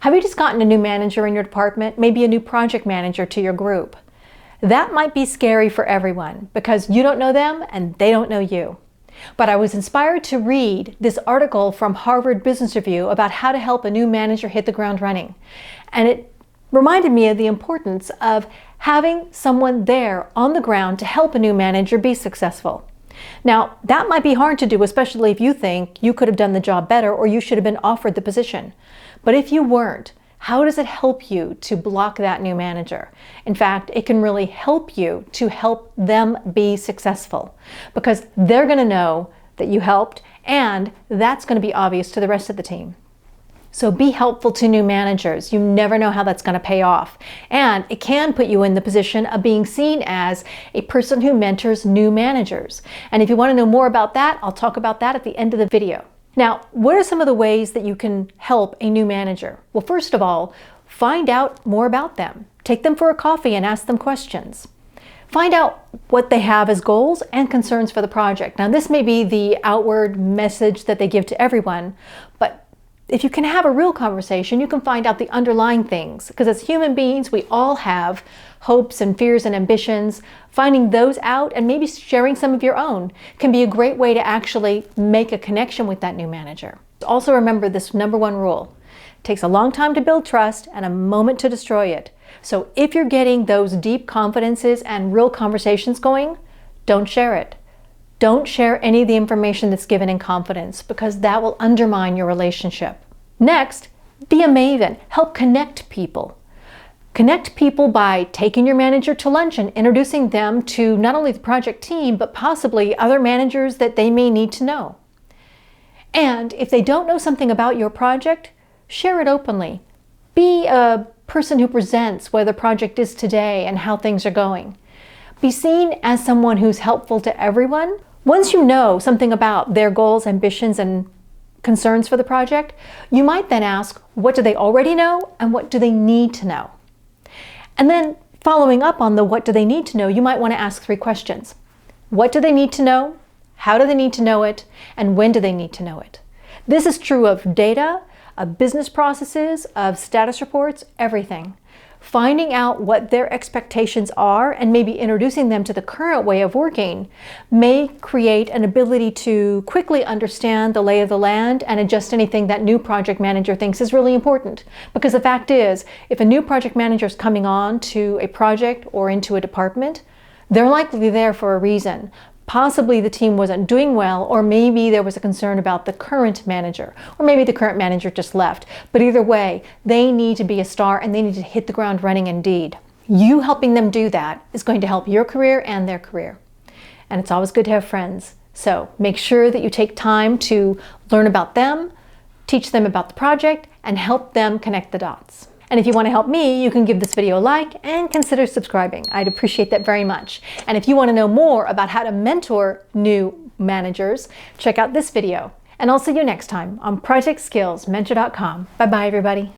Have you just gotten a new manager in your department, maybe a new project manager to your group? That might be scary for everyone because you don't know them and they don't know you. But I was inspired to read this article from Harvard Business Review about how to help a new manager hit the ground running. And it reminded me of the importance of having someone there on the ground to help a new manager be successful. Now, that might be hard to do, especially if you think you could have done the job better or you should have been offered the position. But if you weren't, how does it help you to block that new manager? In fact, it can really help you to help them be successful because they're going to know that you helped, and that's going to be obvious to the rest of the team. So be helpful to new managers. You never know how that's going to pay off. And it can put you in the position of being seen as a person who mentors new managers. And if you want to know more about that, I'll talk about that at the end of the video. Now, what are some of the ways that you can help a new manager? Well, first of all, find out more about them. Take them for a coffee and ask them questions. Find out what they have as goals and concerns for the project. Now, this may be the outward message that they give to everyone, but if you can have a real conversation, you can find out the underlying things. Because as human beings, we all have hopes and fears and ambitions. Finding those out and maybe sharing some of your own can be a great way to actually make a connection with that new manager. Also remember this number one rule. It takes a long time to build trust and a moment to destroy it. So if you're getting those deep confidences and real conversations going, don't share it. Don't share any of the information that's given in confidence because that will undermine your relationship. Next, be a maven. Help connect people. Connect people by taking your manager to lunch and introducing them to not only the project team, but possibly other managers that they may need to know. And if they don't know something about your project, share it openly. Be a person who presents where the project is today and how things are going. Be seen as someone who's helpful to everyone. Once you know something about their goals, ambitions, and concerns for the project, you might then ask, what do they already know and what do they need to know? And then following up on the what do they need to know, you might want to ask 3 questions. What do they need to know? How do they need to know it? And when do they need to know it? This is true of data, of business processes, of status reports, everything. Finding out what their expectations are and maybe introducing them to the current way of working may create an ability to quickly understand the lay of the land and adjust anything that new project manager thinks is really important. Because the fact is, if a new project manager is coming on to a project or into a department, they're likely there for a reason. Possibly the team wasn't doing well, or maybe there was a concern about the current manager, or maybe the current manager just left. But either way, they need to be a star and they need to hit the ground running indeed. You helping them do that is going to help your career and their career. And it's always good to have friends. So make sure that you take time to learn about them, teach them about the project, and help them connect the dots. And if you want to help me, you can give this video a like and consider subscribing. I'd appreciate that very much. And if you want to know more about how to mentor new managers, check out this video. And I'll see you next time on ProjectSkillsMentor.com. Bye-bye, everybody.